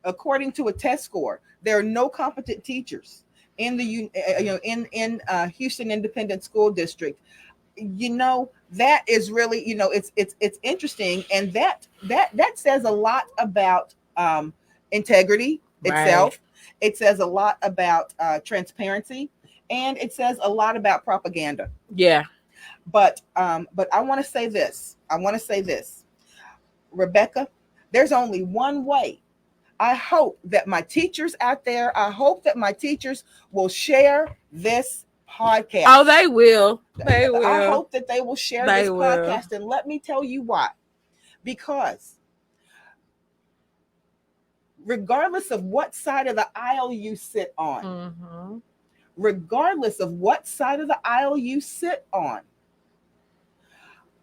according to a test score, there are no competent teachers in the in Houston Independent School District. That is really, it's interesting, and that says a lot about integrity itself. It says a lot about transparency, and it says a lot about propaganda. Yeah. But I want to say this. Rebecca, there's only one way. I hope that my teachers out there, will share this podcast. Oh, they will. They will. I hope that they will share this podcast, and let me tell you why. Because regardless of what side of the aisle you sit on,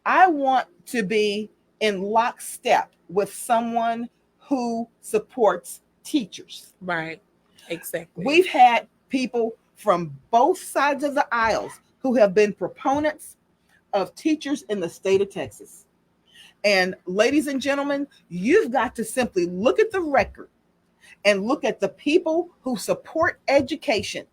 I want to be in lockstep with someone who supports teachers. Right. Exactly. We've had people from both sides of the aisles who have been proponents of teachers in the state of Texas. And ladies and gentlemen, you've got to simply look at the record and look at the people who support education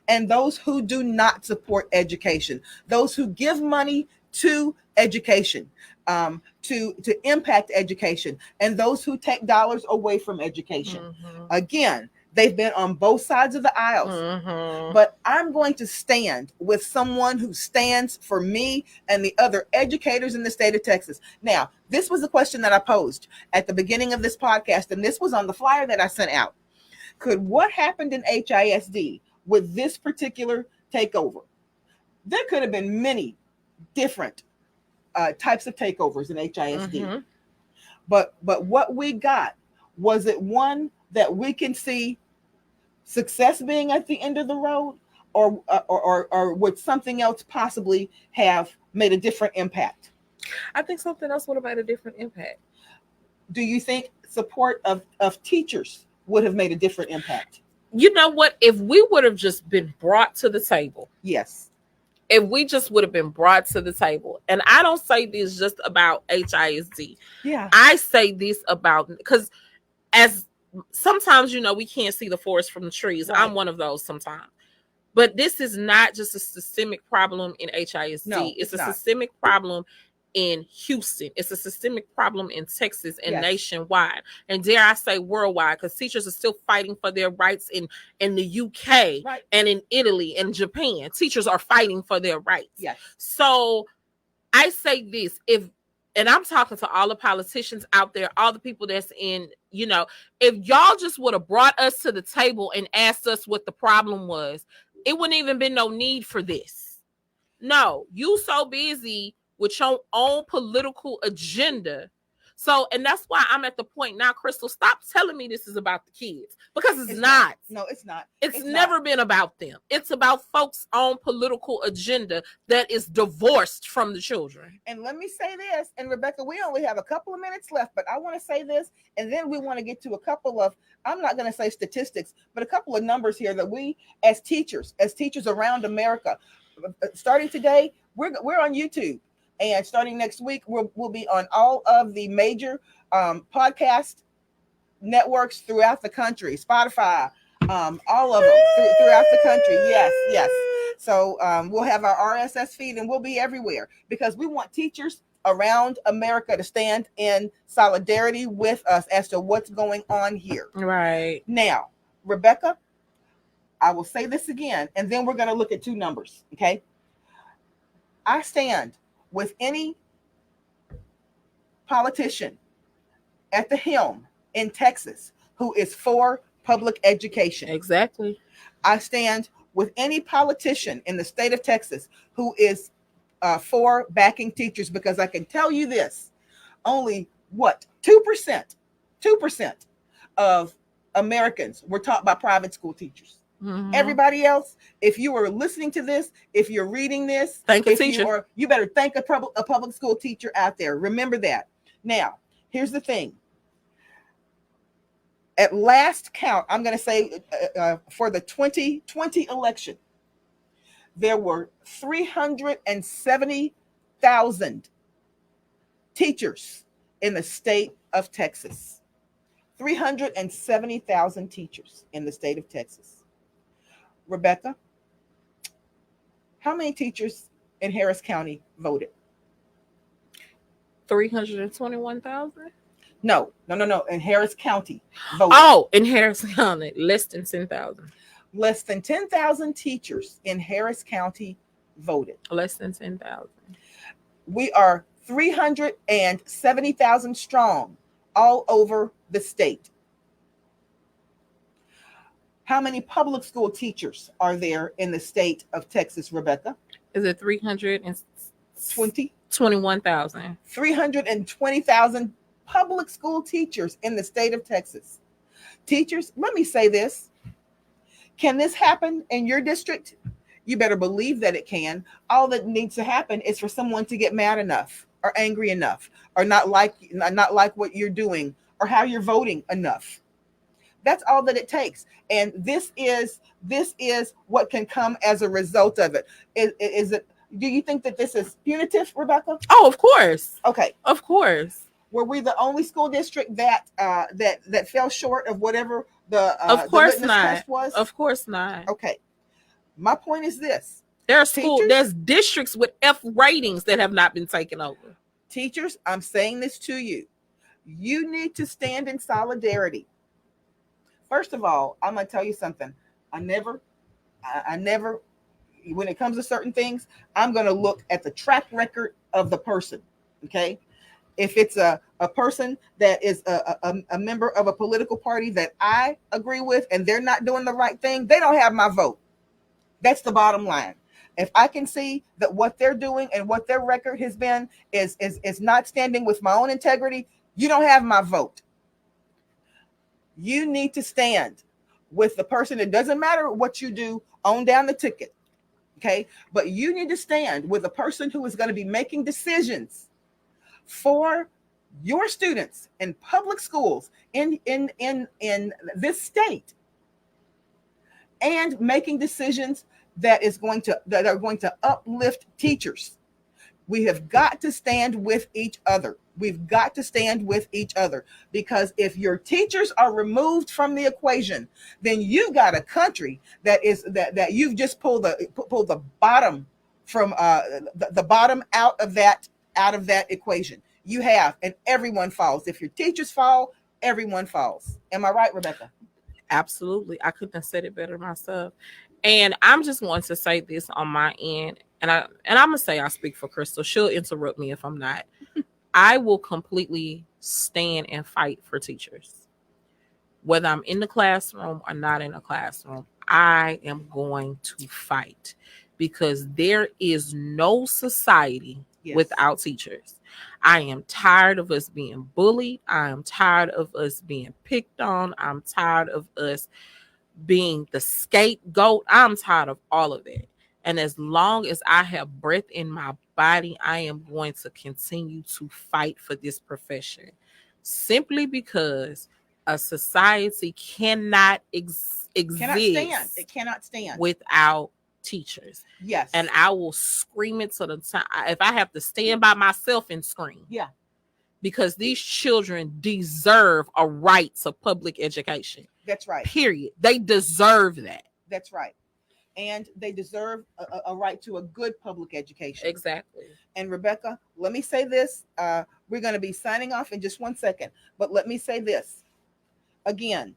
and those who do not support education, those who give money to education, to impact education, and those who take dollars away from education. Mhm. Again, they've been on both sides of the aisles. Mhm. But I'm going to stand with someone who stands for me and the other educators in the state of Texas. Now, this was a question that I posed at the beginning of this podcast, and this was on the flyer that I sent out. Could what happened in HISD with this particular takeover? There could have been many different types of takeovers in HISD. Mhm. But what we got, was it one that we can see success being at the end of the road, or would something else possibly have made a different impact? I think something else would have made a different impact. Do you think support of teachers would have made a different impact? You know what? If we would have just been brought to the table, Yes. if we just would have been brought to the table, and I don't say this just about HISD, Yeah. I say this about, because as sometimes, we can't see the forest from the trees. Right. I'm one of those sometimes. But this is not just a systemic problem in HISD. No, it's a not. systemic problem in Houston. It's a systemic problem in Texas and Yes. nationwide. And dare I say worldwide, because teachers are still fighting for their rights in the UK Right. and in Italy and Japan. Teachers are fighting for their rights. Yes. So I say this, and I'm talking to all the politicians out there, all the people that's in, if y'all just would have brought us to the table and asked us what the problem was, it wouldn't even been no need for this. No, you so busy with your own political agenda. So, and that's why I'm at the point now, Crystal, stop telling me this is about the kids, because it's not. No, it's not. It's never been about them. It's about folks' own political agenda that is divorced from the children. And let me say this, and Rebecca, we only have a couple of minutes left, but I want to say this, and then we want to get to a couple of, I'm not going to say statistics, but a couple of numbers here that we, as teachers around America, starting today, we're on YouTube. And starting next week, we'll be on all of the major podcast networks throughout the country, Spotify, all of them throughout the country. Yes. So we'll have our RSS feed, and we'll be everywhere, because we want teachers around America to stand in solidarity with us as to what's going on here. Right. Now, Rebecca, I will say this again, and then we're going to look at two numbers, okay? I stand with any politician at the helm in Texas who is for public education. Exactly. I stand with any politician in the state of Texas who is for backing teachers, because I can tell you this, only 2% of Americans were taught by private school teachers. Mm-hmm. Everybody else, if you are listening to this, if you're reading this, thank a teacher. You better thank a public school teacher out there. Remember that. Now, here's the thing. At last count, I'm going to say for the 2020 election, there were 370,000 teachers in the state of Texas. 370,000 teachers in the state of Texas. Rebecca, how many teachers in Harris County voted? 321,000? No. In Harris County voted. Oh, in Harris County, less than 10,000. Less than 10,000 teachers in Harris County voted. Less than 10,000. We are 370,000 strong all over the state. How many public school teachers are there in the state of Texas, Rebecca? Is it 321,000? 320,000 public school teachers in the state of Texas. Teachers, let me say this. Can this happen in your district? You better believe that it can. All that needs to happen is for someone to get mad enough are angry enough, or not like what you're doing or how you're voting enough. That's all that it takes. And this is what can come as a result of it. Is it, do you think that this is punitive, Rebecca? Oh, of course. Okay. Of course. Were we the only school district that fell short of whatever Of course the litmus not. test was? Of course not. Okay. My point is this. Teachers? There's districts with F ratings that have not been taken over. Teachers, I'm saying this to you. You need to stand in solidarity. First of all, I'm going to tell you something. I never, when it comes to certain things, I'm going to look at the track record of the person. Okay. If it's a person that is a member of a political party that I agree with and they're not doing the right thing, they don't have my vote. That's the bottom line. If I can see that what they're doing and what their record has been is not standing with my own integrity, you don't have my vote. You need to stand with the person. It doesn't matter what you do on down the ticket. Okay. But you need to stand with a person who is going to be making decisions for your students in public schools in this state, and making decisions that are going to uplift teachers. We have got to stand with each other. We've got to stand with each other, because if your teachers are removed from the equation, then you got a country that you've just pulled the bottom from the bottom out of that equation. You have, and everyone falls. If your teachers fall, everyone falls. Am I right, Rebecca? Absolutely. I couldn't have said it better myself. And I'm just going to say this on my end, and I'm gonna say I speak for Crystal. She'll interrupt me if I'm not. I will completely stand and fight for teachers, whether I'm in the classroom or not in a classroom. I am going to fight, because there is no society without teachers. I am tired of us being bullied. I am tired of us being picked on. I'm tired of us being the scapegoat. I'm tired of all of that. And as long as I have breath in my body, I am going to continue to fight for this profession, simply because a society cannot exist. It cannot stand without teachers. Yes. And I will scream it to the time. If I have to stand by myself and scream. Yeah. Because these children deserve a right to public education. That's right. Period. They deserve that. That's right. And they deserve a right to a good public education. Exactly. And Rebecca, let me say this. We're going to be signing off in just 1 second, but let me say this again.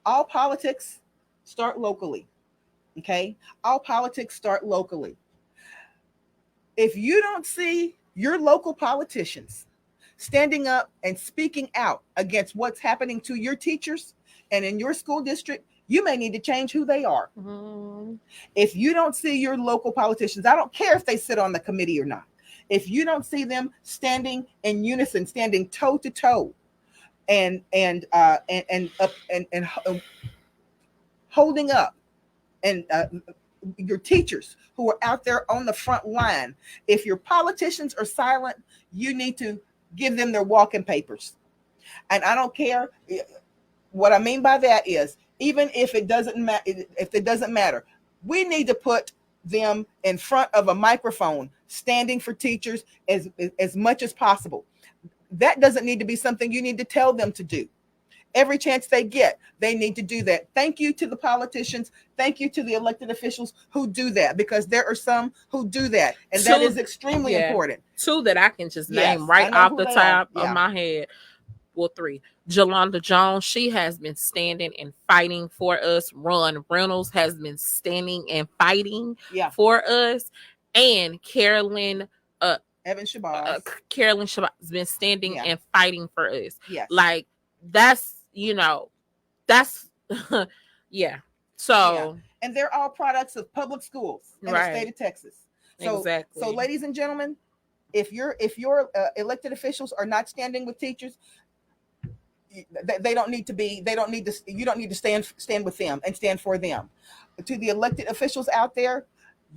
All politics start locally. Okay. All politics start locally. If you don't see your local politicians standing up and speaking out against what's happening to your teachers and in your school district, you may need to change who they are. Mm-hmm. If you don't see your local politicians, I don't care if they sit on the committee or not. If you don't see them standing in unison, standing toe to toe, and holding up, and your teachers who are out there on the front line, if your politicians are silent, you need to give them their walking papers. And I don't care. What I mean by that is, even if it doesn't matter, we need to put them in front of a microphone, standing for teachers as much as possible. That doesn't need to be something you need to tell them to do. Every chance they get, they need to do that. Thank you to the politicians. Thank you to the elected officials who do that, because there are some who do that. And that is extremely important. Two that I can just name right off the top of my head. Well, three. Jolanda Jones, she has been standing and fighting for us. Ron Reynolds has been standing and fighting for us. And Carolyn Shabazz. Carolyn Shabazz has been standing and fighting for us. Yes. Like, that's, that's, yeah. So. And they're all products of public schools in the state of Texas. So, exactly. So, ladies and gentlemen, if your elected officials are not standing with teachers, you don't need to stand with them and stand for them. To the elected officials out there,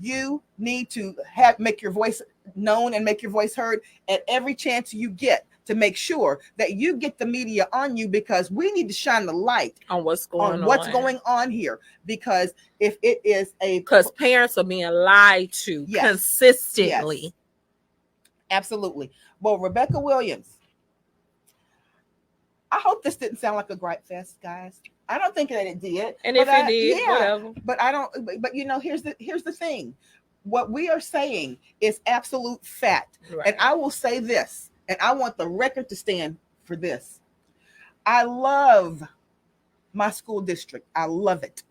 you need to make your voice known and make your voice heard at every chance you get, to make sure that you get the media on you, because we need to shine the light on what's going going on here. Because if it is because parents are being lied to consistently. Yes. Absolutely. Well, Rebecca Williams, I hope this didn't sound like a gripe fest, guys. I don't think that it did. And if it did, whatever. But I don't. But here's the thing. What we are saying is absolute fact. Right. And I will say this, and I want the record to stand for this. I love my school district. I love it.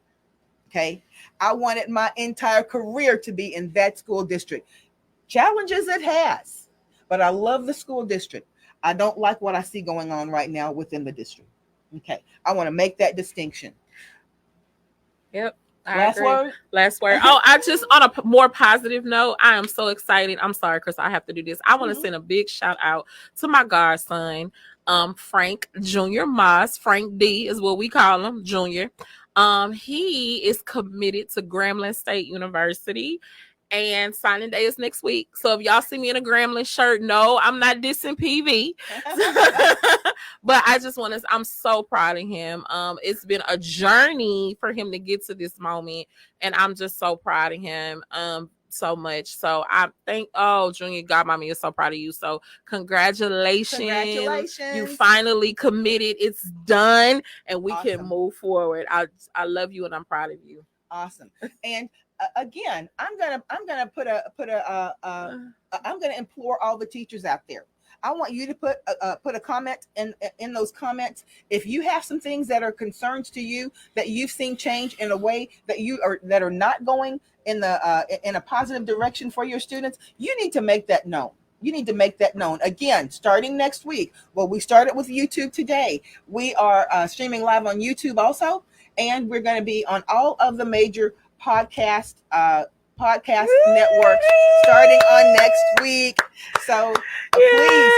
Okay. I wanted my entire career to be in that school district. Challenges it has, but I love the school district. I don't like what I see going on right now within the district. Okay. I want to make that distinction. Yep. Last word. Oh, I just, on a more positive note, I am so excited. I'm sorry, Chris, I have to do this. I want to send a big shout out to my godson, Frank Jr. Moss. Frank D is what we call him, Junior. He is committed to Grambling State University, and signing day is next week. So if y'all see me in a Grambling shirt, no, I'm not dissing PV. But I just want to, I'm so proud of him. It's been a journey for him to get to this moment, and I'm just so proud of him so much. So I think, Junior Godmommy is so proud of you. So congratulations. You finally committed. It's done, and we can move forward. I love you, and I'm proud of you. Awesome. And again, I'm gonna implore all the teachers out there. I want you to put a comment in those comments. If you have some things that are concerns to you, that you've seen change in a way that are not going in a positive direction for your students, you need to make that known. You need to make that known. Again, starting next week. Well, we started with YouTube today. We are streaming live on YouTube also, and we're going to be on all of the major podcast networks starting on next week. So please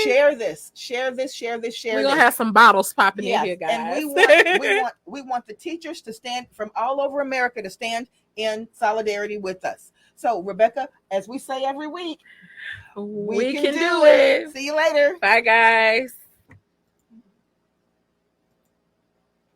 share this. We're gonna have some bottles popping in here, guys. And we want the teachers to stand from all over America to stand in solidarity with us. So Rebecca, as we say every week, we can do it. See you later. Bye, guys.